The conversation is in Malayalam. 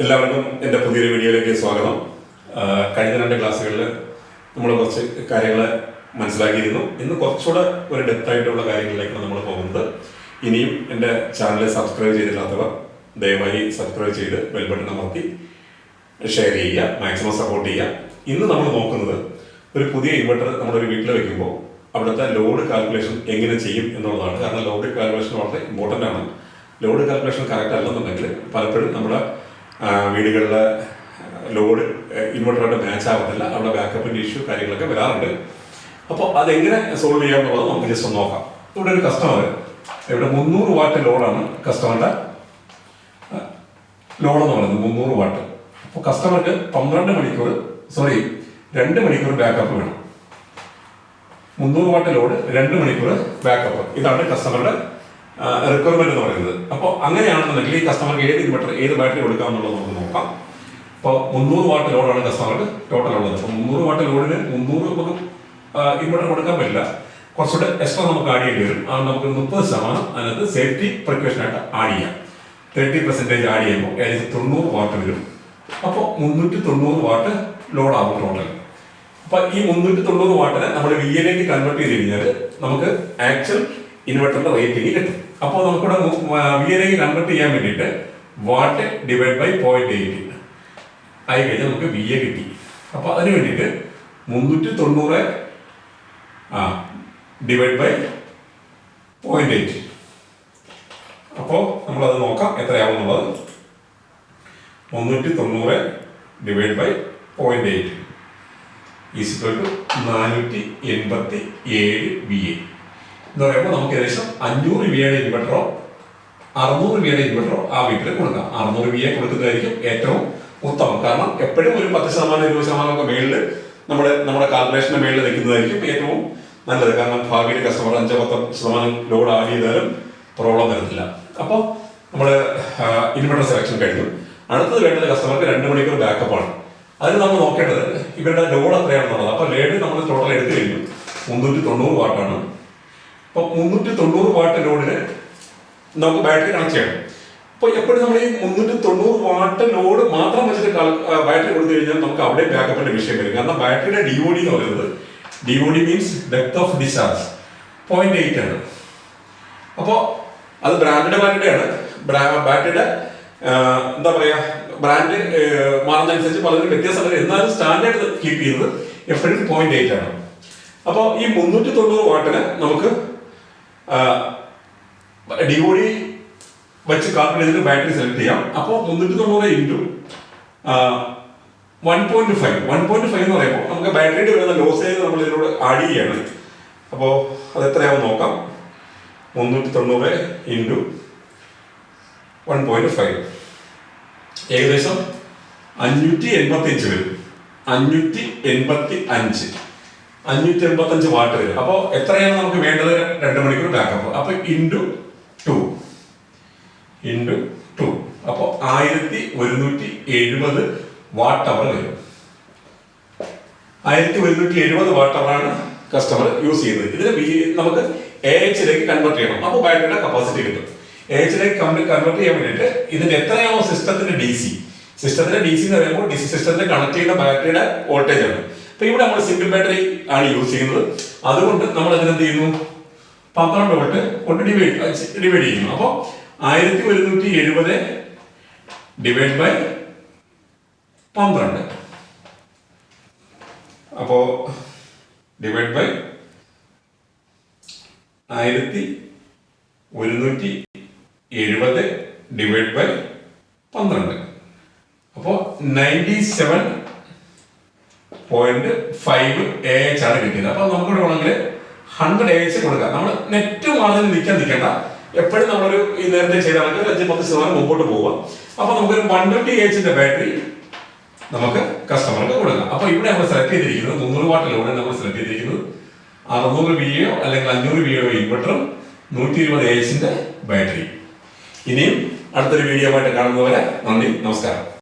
എല്ലാവർക്കും എൻ്റെ പുതിയൊരു വീഡിയോയിലേക്ക് സ്വാഗതം. കഴിഞ്ഞ 2 ക്ലാസ്സുകളിൽ നമ്മൾ കുറച്ച് കാര്യങ്ങൾ മനസ്സിലാക്കിയിരുന്നു. ഇന്ന് കുറച്ചുകൂടെ ഒരു ഡെപ്തായിട്ടുള്ള കാര്യങ്ങളിലേക്കാണ് നമ്മൾ പോകുന്നത്. ഇനിയും എൻ്റെ ചാനൽ സബ്സ്ക്രൈബ് ചെയ്തില്ലാത്തവർ ദയവായി സബ്സ്ക്രൈബ് ചെയ്ത് ബെൽ ബട്ടൺ അമർത്തി ഷെയർ ചെയ്യുക, മാക്സിമം സപ്പോർട്ട് ചെയ്യുക. ഇന്ന് നമ്മൾ നോക്കുന്നത് ഒരു പുതിയ ഇൻവെർട്ടർ നമ്മളൊരു വീട്ടിൽ വയ്ക്കുമ്പോൾ അവിടുത്തെ ലോഡ് കാൽക്കുലേഷൻ എങ്ങനെ ചെയ്യും എന്നുള്ളതാണ്. കാരണം ലോഡ് കാൽക്കുലേഷൻ വളരെ ഇമ്പോർട്ടൻ്റ് ആണ്. ലോഡ് കാൽക്കുലേഷൻ കറക്റ്റ് അല്ലെന്നുണ്ടെങ്കിൽ പലപ്പോഴും നമ്മുടെ വീടുകളിലെ ലോഡ് ഇൻവെർട്ടറായിട്ട് മാച്ച് ആവത്തില്ല, അവിടെ ബാക്കപ്പിൻ്റെ ഇഷ്യൂ കാര്യങ്ങളൊക്കെ വരാറുണ്ട്. അപ്പോൾ അതെങ്ങനെ സോൾവ് ചെയ്യാമെന്നുള്ളത് നമുക്ക് ജസ്റ്റ് ഒന്ന് നോക്കാം. ഇവിടെ ഒരു കസ്റ്റമർ, ഇവിടെ 300 വാട്ട് ലോഡാണ് കസ്റ്റമറുടെ ലോഡെന്ന് പറയുന്നത്, 300 വാട്ട്. അപ്പോൾ കസ്റ്റമർക്ക് 2 മണിക്കൂർ ബാക്കപ്പ് വേണം. 300 വാട്ട് ലോഡ് 2 മണിക്കൂർ ബാക്കപ്പ്, ഇതാണ് കസ്റ്റമറുടെ റിക്വയർമെന്റ് എന്ന് പറയുന്നത്. അപ്പോൾ അങ്ങനെയാണെന്നുണ്ടെങ്കിൽ ഈ കസ്റ്റമർക്ക് ഏത് ഇൻവെർട്ടർ ഏത് ബാറ്ററി കൊടുക്കാമെന്നുള്ളത് നമുക്ക് നോക്കാം. അപ്പോൾ 300 വാട്ട് ലോഡാണ് കസ്റ്റമർക്ക് ടോട്ടൽ ഉള്ളത്. അപ്പോൾ 300 വാട്ട് ലോഡിന് 300 നമുക്ക് ഇൻവെർട്ടർ കൊടുക്കാൻ പറ്റില്ല, കുറച്ചുകൂടെ എക്സ്ട്രാ നമുക്ക് ആഡ് ചെയ്യേണ്ടി വരും. അത് നമുക്ക് 30% അതിനകത്ത് സേഫ്റ്റി പ്രിക്കോഷനായിട്ട് ആഡ് ചെയ്യാം. 30% ആഡ് ചെയ്യുമ്പോൾ ഏകദേശം 90 വാട്ട് വരും. അപ്പോൾ 390 വാട്ട് ലോഡാകും ടോട്ടൽ. അപ്പോൾ ഈ 390 വാട്ടിനെ നമ്മൾ VA-ലേക്ക് കൺവേർട്ട് ചെയ്ത് കഴിഞ്ഞാൽ നമുക്ക് ആക്ച്വൽ ഇൻവെർട്ടറിന്റെ റേറ്റിംഗ് കിട്ടും. അപ്പോൾ നമുക്കിവിടെ VA-ലേക്ക് കൺവേർട്ട് ചെയ്യാൻ വേണ്ടിയിട്ട് വാട്ട് ഡിവൈഡ് ബൈ 0.8 ആയി കഴിഞ്ഞാൽ നമുക്ക് VA കിട്ടി. അപ്പോൾ അതിന് വേണ്ടിയിട്ട് 390 ഡിവൈഡ് ബൈ 0.8. അപ്പോൾ നമ്മളത് നോക്കാം എത്രയാവും എന്നുള്ളത്. 390 divide by 0.8 equal to 487 VA എന്ന് പറയുമ്പോൾ നമുക്ക് ഏകദേശം 500 VA-യുടെ ഇൻവെർട്ടറോ 600 VA-യുടെ ഇൻവെർട്ടറോ ആ വീട്ടിൽ കൊടുക്കാം. 600 VA കൊടുക്കുന്നതായിരിക്കും ഏറ്റവും ഉത്തമം. കാരണം എപ്പോഴും ഒരു 10% 20% ഒക്കെ മേളിൽ നമ്മുടെ കാൽക്കുലേഷന്റെ മേളിൽ നിൽക്കുന്നതായിരിക്കും ഏറ്റവും നല്ലത്. കാരണം ഭാവിയിൽ കസ്റ്റമർ 5-10% ലോഡ് ആഡ് ചെയ്താലും പ്രോബ്ലം വരത്തില്ല. അപ്പോൾ നമ്മൾ ഇൻവെർട്ടർ സെലക്ഷൻ കഴിഞ്ഞു. അടുത്തത് വേണ്ടത് കസ്റ്റമർക്ക് 2 മണിക്കൂർ ബാക്കപ്പാണ്. അതിന് നമ്മൾ നോക്കേണ്ടത് ഇവരുടെ ലോഡ് എത്രയാണെന്നുള്ളത്. അപ്പോൾ ലോഡ് നമ്മൾ ടോട്ടൽ എടുത്തു കഴിഞ്ഞു 390 വാട്ടാണ്. അപ്പോൾ 390 വാട്ട് ലോഡിന് നമുക്ക് ബാറ്ററി കണക്ട് ചെയ്യണം. അപ്പോൾ എപ്പോഴും നമ്മൾ ഈ 390 വാട്ട് ലോഡ് മാത്രം വെച്ചിട്ട് ബാറ്ററി കൊടുത്തു കഴിഞ്ഞാൽ നമുക്ക് അവിടെ ബാക്കപ്പിന്റെ വിഷയം വരും. കാരണം ബാറ്ററിയുടെ DOD എന്ന് പറയുന്നത്, DOD means depth of discharge 0.8 ആണ്. അപ്പോൾ അത് ബ്രാൻഡിന്റെ ബാറ്ററിയാണ്. ബാറ്ററിയുടെ എന്താ പറയുക, ബ്രാൻഡ് മാറുന്നതനുസരിച്ച് പലരും വ്യത്യാസം വരും. എന്നാലും സ്റ്റാൻഡേർഡ് കീപ്പ് ചെയ്യുന്നത് എപ്പോഴും 0.8 ആണ്. അപ്പോൾ ഈ 390 വാട്ടിന് നമുക്ക് DOD വെച്ച് കാൽക്കുലേറ്റ് ചെയ്തിട്ട് ബാറ്ററി സെലക്ട് ചെയ്യാം. അപ്പോൾ 390 ഇൻറ്റു 1.5 എന്ന് പറയുമ്പോൾ നമുക്ക് ബാറ്ററിയുടെ വരുന്ന ലോസ് നമ്മൾ ഇതിലൂടെ ആഡ് ചെയ്യാണ്. അപ്പോൾ അത് എത്രയാവും നോക്കാം. 390 ഇൻറ്റു 1.5 ഏകദേശം 585 വരും. 585 വാട്ട് വരും. അപ്പോൾ എത്രയാണ് നമുക്ക് വേണ്ടത്? 2 മണിക്കൂർ ബാക്കപ്പ്. അപ്പോൾ ഇൻറ്റു 2 അപ്പോൾ 1170 വാട്ട് അവർ വരും. 1170 വാട്ട് അവറാണ് കസ്റ്റമർ യൂസ് ചെയ്യുന്നത്. ഇതിന് നമുക്ക് AH-ലേക്ക് കൺവേർട്ട് ചെയ്യണം. അപ്പോൾ ബാറ്ററിയുടെ കപ്പാസിറ്റി കിട്ടും. AH-ലേക്ക് കൺവേർട്ട് ചെയ്യാൻ വേണ്ടിയിട്ട് ഇതിന്റെ എത്രയാണോ സിസ്റ്റത്തിന്റെ DC എന്ന് പറയുമ്പോൾ DC സിസ്റ്റത്തിൽ കണക്ട് ചെയ്യുന്ന ബാറ്ററിയുടെ വോൾട്ടേജ് ആണ്. അപ്പൊ ഇവിടെ നമ്മൾ സിംഗിൾ ബാറ്ററി ആണ് യൂസ് ചെയ്യുന്നത്. അതുകൊണ്ട് നമ്മൾ അതിനെന്ത് ചെയ്യുന്നു, 12 വോൾട്ട് കൊണ്ട് ഡിവൈഡ് ചെയ്യുന്നു. അപ്പോൾ 1170 ഡിവൈഡ് ബൈ 12. അപ്പോ ഡിവൈഡ് ബൈ 1170 ഡിവൈഡ് ബൈ 12. അപ്പോൾ 97.5 AH ആണ് കിട്ടിയത്. അപ്പൊ നമുക്ക് വേണമെങ്കിൽ 100 AH കൊടുക്കാം. നമ്മൾ നെറ്റ് മാർജിനിൽ നിൽക്കേണ്ട. എപ്പോഴും നമ്മളൊരു ഈ നേരത്തെ ചെയ്താണെങ്കിൽ 5-10% മുമ്പോട്ട് പോവുക. അപ്പൊ നമുക്കൊരു 120 AH-ന്റെ ബാറ്ററി നമുക്ക് കസ്റ്റമർക്ക് കൊടുക്കാം. അപ്പൊ ഇവിടെ നമ്മൾ സെലക്ട് ചെയ്തിരിക്കുന്നത് 300 വാട്ട് ലോഡ് നമ്മൾ സെലക്ട് ചെയ്തിരിക്കുന്നത് 600 VA അല്ലെങ്കിൽ 500 VA ഇൻവെർട്ടറും 120 AH-ന്റെ ബാറ്ററി. ഇനിയും അടുത്തൊരു വീഡിയോ ആയിട്ട് കാണുന്നവരെ നന്ദി, നമസ്കാരം.